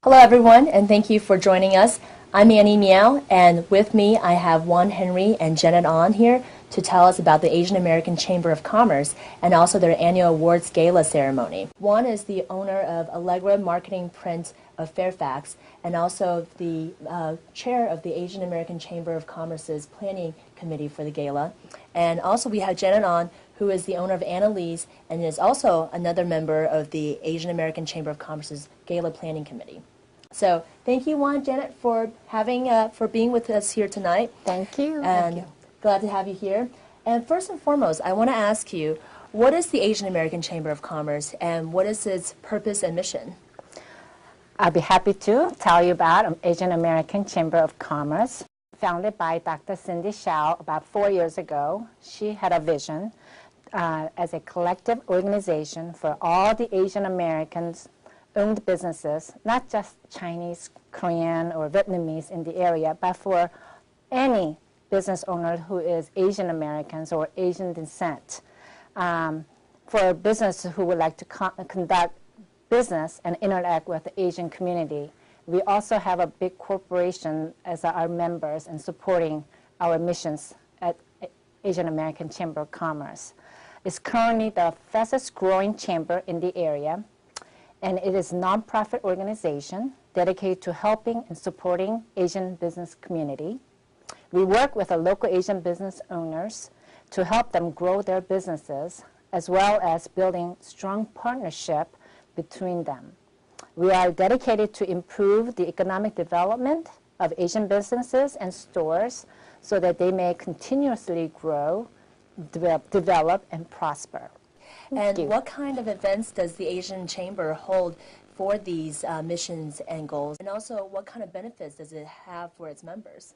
Hello everyone, and thank you for joining us. I'm Annie Miao, and with me I have Juan Henry and Janet On here to tell us about the Asian American Chamber of Commerce and also their annual awards gala ceremony. Juan is the owner of Allegra Marketing Print of Fairfax and also the chair of the Asian American Chamber of Commerce's planning committee for the gala. And also we have Janet On, who is the owner of Annalise and is also another member of the Asian American Chamber of Commerce's gala planning committee. So thank you, Juan, Janet, for being with us here tonight. Thank you. And Thank you. Glad to have you here. And first and foremost, I want to ask you, what is the Asian American Chamber of Commerce and what is its purpose and mission? I'll be happy to tell you about Asian American Chamber of Commerce. Founded by Dr. Cindy Hsiao about 4 years ago, she had a vision as a collective organization for all the Asian Americans owned businesses, not just Chinese, Korean, or Vietnamese in the area, but for any business owner who is Asian Americans or Asian descent. For business who would like to conduct business and interact with the Asian community. We also have a big corporation as our members and supporting our missions at Asian American Chamber of Commerce. It's currently the fastest growing chamber in the area, and it is a nonprofit organization dedicated to helping and supporting Asian business community. We work with the local Asian business owners to help them grow their businesses, as well as building strong partnership between them. We are dedicated to improve the economic development of Asian businesses and stores so that they may continuously grow, develop, and prosper. And what kind of events does the Asian Chamber hold for these missions and goals? And also, what kind of benefits does it have for its members?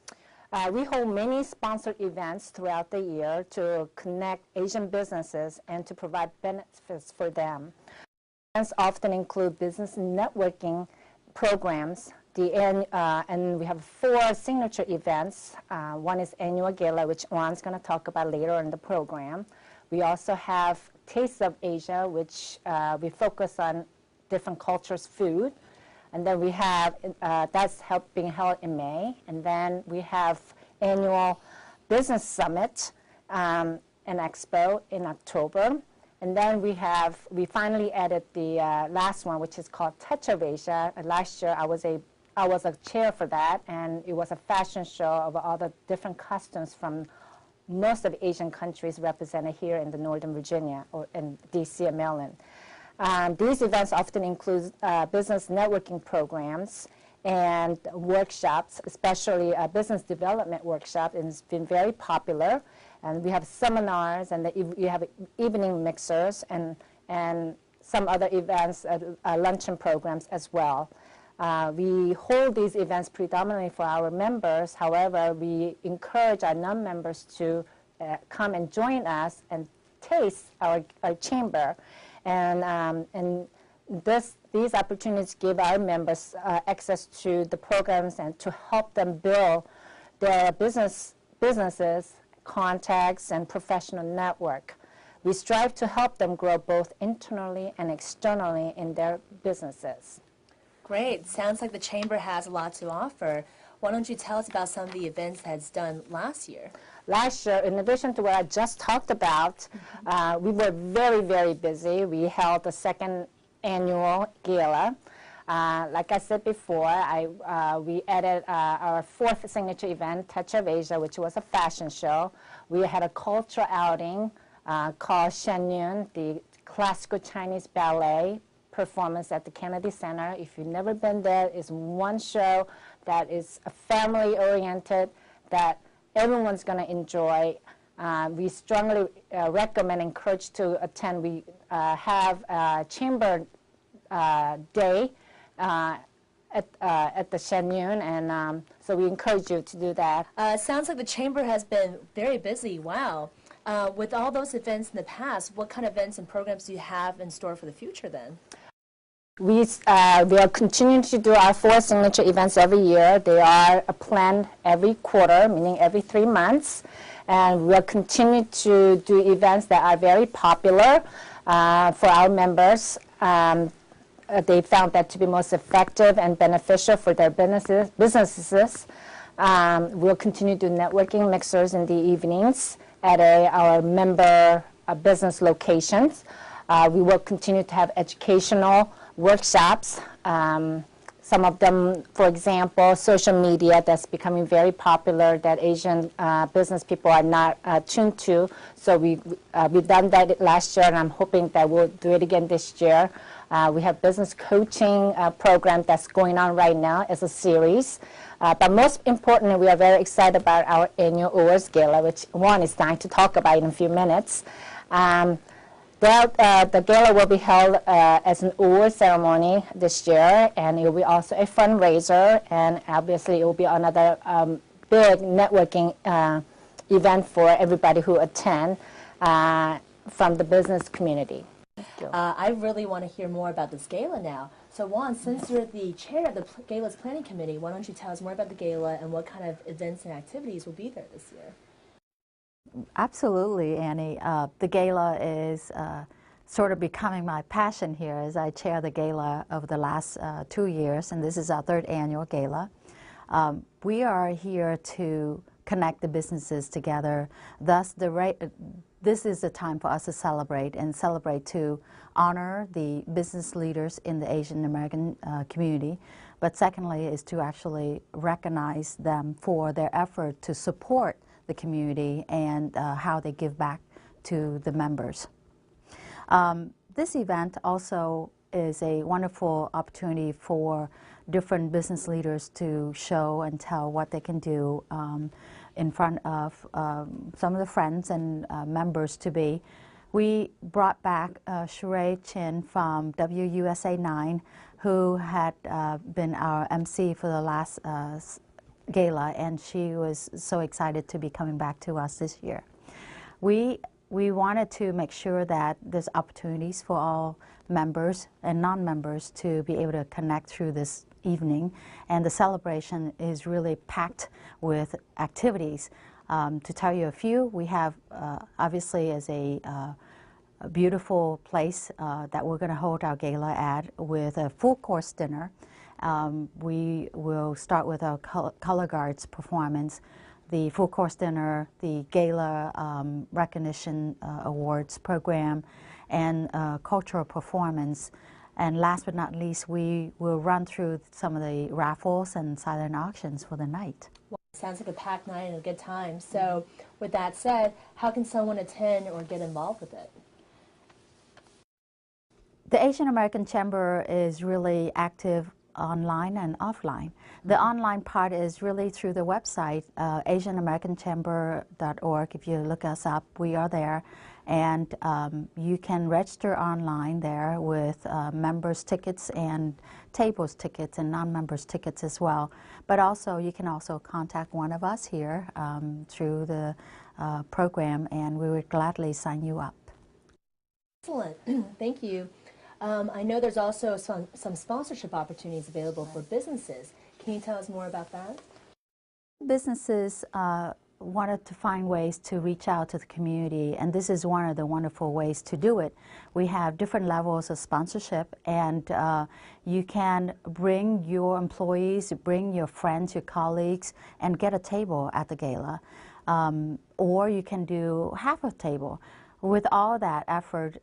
We hold many sponsored events throughout the year to connect Asian businesses and to provide benefits for them. Events often include business networking programs, and we have 4 signature events. One is annual gala, which Juan's going to talk about later in the program. We also have Taste of Asia, which we focus on different cultures' food. And then we have, that's being held in May. And then we have annual business summit and expo in October. And then we finally added the last one, which is called Touch of Asia. Last year I was a chair for that, and it was a fashion show of all the different costumes from most of the Asian countries represented here in the Northern Virginia or in DC and Maryland. These events often include business networking programs and workshops, especially a business development workshop, and it's been very popular. And we have seminars, and we have evening mixers, and some other events, luncheon programs as well. We hold these events predominantly for our members. However, we encourage our non-members to come and join us and taste our chamber. And these opportunities give our members access to the programs and to help them build their businesses, contacts, and professional network. We strive to help them grow both internally and externally in their businesses. Great. Sounds like the Chamber has a lot to offer. Why don't you tell us about some of the events that's done last year? Last year, in addition to what I just talked about, we were very, very busy. We held the 2nd annual gala. Like I said before, we added our 4th signature event, Touch of Asia, which was a fashion show. We had a cultural outing called Shen Yun, the classical Chinese ballet performance at the Kennedy Center. If you've never been there, it's one show that is family-oriented, that everyone's going to enjoy. We strongly recommend and encourage to attend. We have a Chamber Day at the Shen Yun, and so we encourage you to do that. Sounds like the Chamber has been very busy. Wow. With all those events in the past, what kind of events and programs do you have in store for the future then? We are continuing to do our 4 signature events every year. They are planned every quarter, meaning every 3 months. And we'll continue to do events that are very popular for our members. they found that to be most effective and beneficial for their businesses. We'll continue to do networking mixers in the evenings at our member business locations. We will continue to have educational workshops. Some of them, for example, social media that's becoming very popular that Asian business people are not tuned to. So we've done that last year, and I'm hoping that we'll do it again this year. We have business coaching program that's going on right now as a series. But most importantly, we are very excited about our annual awards gala, which Juan is going to talk about in a few minutes. The gala will be held as an award ceremony this year, and it will be also a fundraiser, and obviously it will be another big networking event for everybody who attend from the business community. I really want to hear more about this gala now. So Juan, since you're the chair of the gala's planning committee, why don't you tell us more about the gala and what kind of events and activities will be there this year? Absolutely, Annie. The gala is sort of becoming my passion here as I chair the gala over the last 2 years, and this is our third annual gala. We are here to connect the businesses together. Thus, this is the time for us to celebrate to honor the business leaders in the Asian American community, but secondly is to actually recognize them for their effort to support the community and how they give back to the members. This event also is a wonderful opportunity for different business leaders to show and tell what they can do in front of some of the friends and members to be. We brought back Sheree Chin from WUSA 9, who had been our MC for the last gala, and she was so excited to be coming back to us this year. We wanted to make sure that there's opportunities for all members and non-members to be able to connect through this evening, and the celebration is really packed with activities. To tell you a few, we have obviously as a beautiful place that we're going to hold our gala at with a full course dinner. We will start with our color guards performance, the full course dinner, the gala recognition awards program, and cultural performance. And last but not least, we will run through some of the raffles and silent auctions for the night. Well, sounds like a packed night and a good time. So with that said, how can someone attend or get involved with it? The Asian American Chamber is really active online and offline. The online part is really through the website, asianamericanchamber.org. If you look us up, we are there. And you can register online there with members' tickets and tables tickets and non-members' tickets as well. But also, you can also contact one of us here through the program, and we would gladly sign you up. Excellent. Thank you. I know there's also some sponsorship opportunities available for businesses. Can you tell us more about that? Businesses wanted to find ways to reach out to the community, and this is one of the wonderful ways to do it. We have different levels of sponsorship, and you can bring your employees, bring your friends, your colleagues, and get a table at the gala. Or you can do half a table. With all that effort,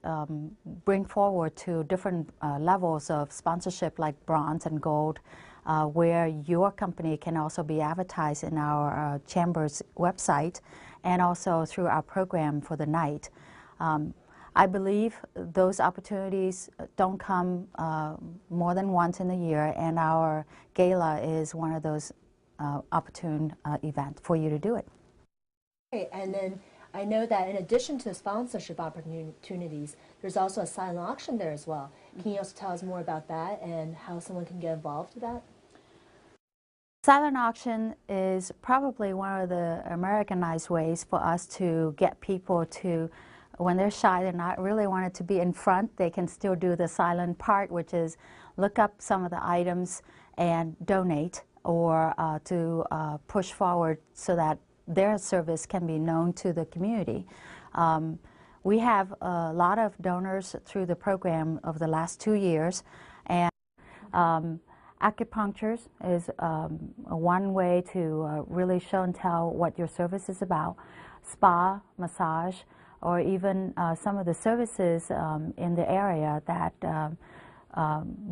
bring forward to different levels of sponsorship like bronze and gold, where your company can also be advertised in our Chamber's website and also through our program for the night. I believe those opportunities don't come more than once in a year, and our gala is one of those opportune events for you to do it. Okay, and then I know that in addition to sponsorship opportunities, there's also a silent auction there as well. Can you also tell us more about that and how someone can get involved with that? Silent auction is probably one of the Americanized ways for us to get people to, when they're shy, they're not really wanting to be in front, they can still do the silent part, which is look up some of the items and donate, or to push forward so that their service can be known to the community. We have a lot of donors through the program over the last 2 years, Acupuncture is one way to really show and tell what your service is about. Spa, massage, or even some of the services in the area that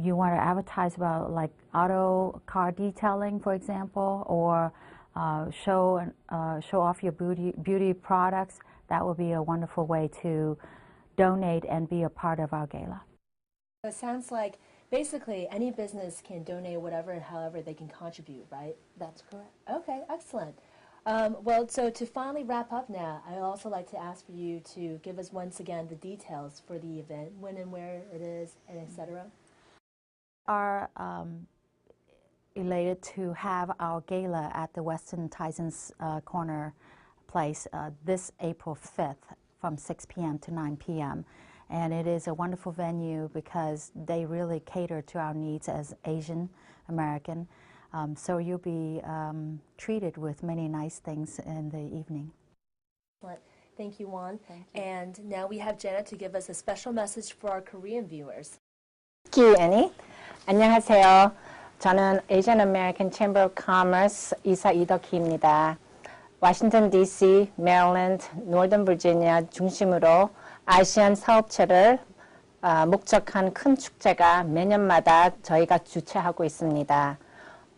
you want to advertise about, like auto car detailing, for example, or show off your beauty products. That would be a wonderful way to donate and be a part of our gala. It sounds like basically any business can donate whatever and however they can contribute, right? That's correct. Okay, excellent. Well, so to finally wrap up now, I'd also like to ask for you to give us once again the details for the event, when and where it is, and etc. Are elated to have our gala at the Westin Tyson's Corner place this April 5th from 6 p.m. to 9 p.m. And it is a wonderful venue because they really cater to our needs as Asian American. So you'll be treated with many nice things in the evening. Thank you, Juan. Thank you. And now we have Janet to give us a special message for our Korean viewers. Thank you, Annie. 안녕하세요. 저는 Asian American Chamber of Commerce 이사 이덕희입니다. 워싱턴 DC, 메릴랜드, 노던 버지니아 중심으로 아시안 사업체를 목적한 큰 축제가 매년마다 저희가 주최하고 있습니다.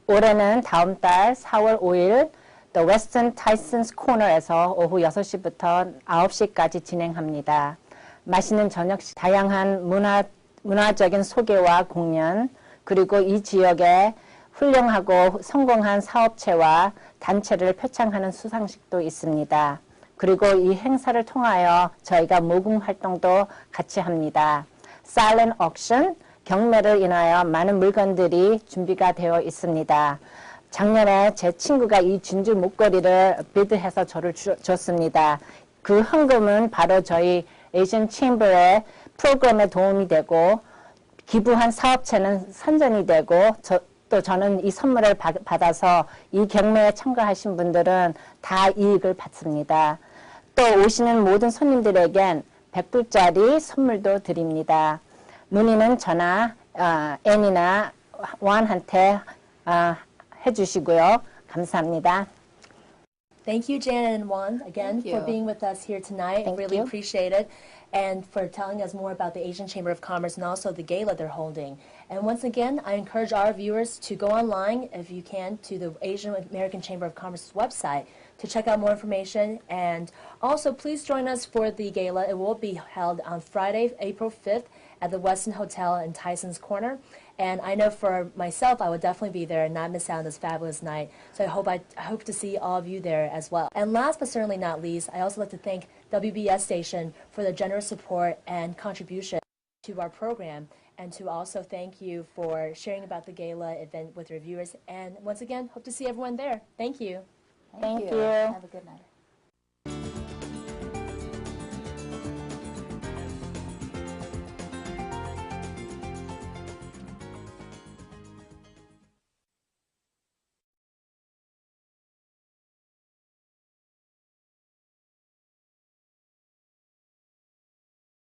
올해는 다음 달 4월 5일 The Westin Tyson's Corner에서 오후 6시부터 9시까지 진행합니다. 맛있는 저녁식, 다양한 문화적인 소개와 공연, 그리고 이 지역의 훌륭하고 성공한 사업체와 단체를 표창하는 수상식도 있습니다. 그리고 이 행사를 통하여 저희가 모금 활동도 같이 합니다. Silent Auction, 경매를 인하여 많은 물건들이 준비가 되어 있습니다. 작년에 제 친구가 이 진주 목걸이를 비드해서 저를 줬습니다. 그 헌금은 바로 저희 에이전 체인버의 프로그램에 도움이 되고 기부한 사업체는 선전이 되고 또 저는 이 선물을 받아서 이 경매에 참가하신 분들은 다 이익을 받습니다. 또 오시는 모든 손님들에겐 100불짜리 선물도 드립니다. 문의는 저나 애니나 원한테 해주시고요. 감사합니다. Thank you, Janet and Juan, again for being with us here tonight. I really appreciate it. And for telling us more about the Asian Chamber of Commerce and also the gala they're holding. And once again, I encourage our viewers to go online, if you can, to the Asian American Chamber of Commerce's website to check out more information. And also, please join us for the gala. It will be held on Friday, April 5th at the Westin Hotel in Tyson's Corner. And I know for myself, I would definitely be there and not miss out on this fabulous night. So I hope to see all of you there as well. And last but certainly not least, I also like to thank WBS station for their generous support and contribution to our program, and to also thank you for sharing about the gala event with your viewers. And once again, hope to see everyone there. Thank you. Thank you. Have a good night.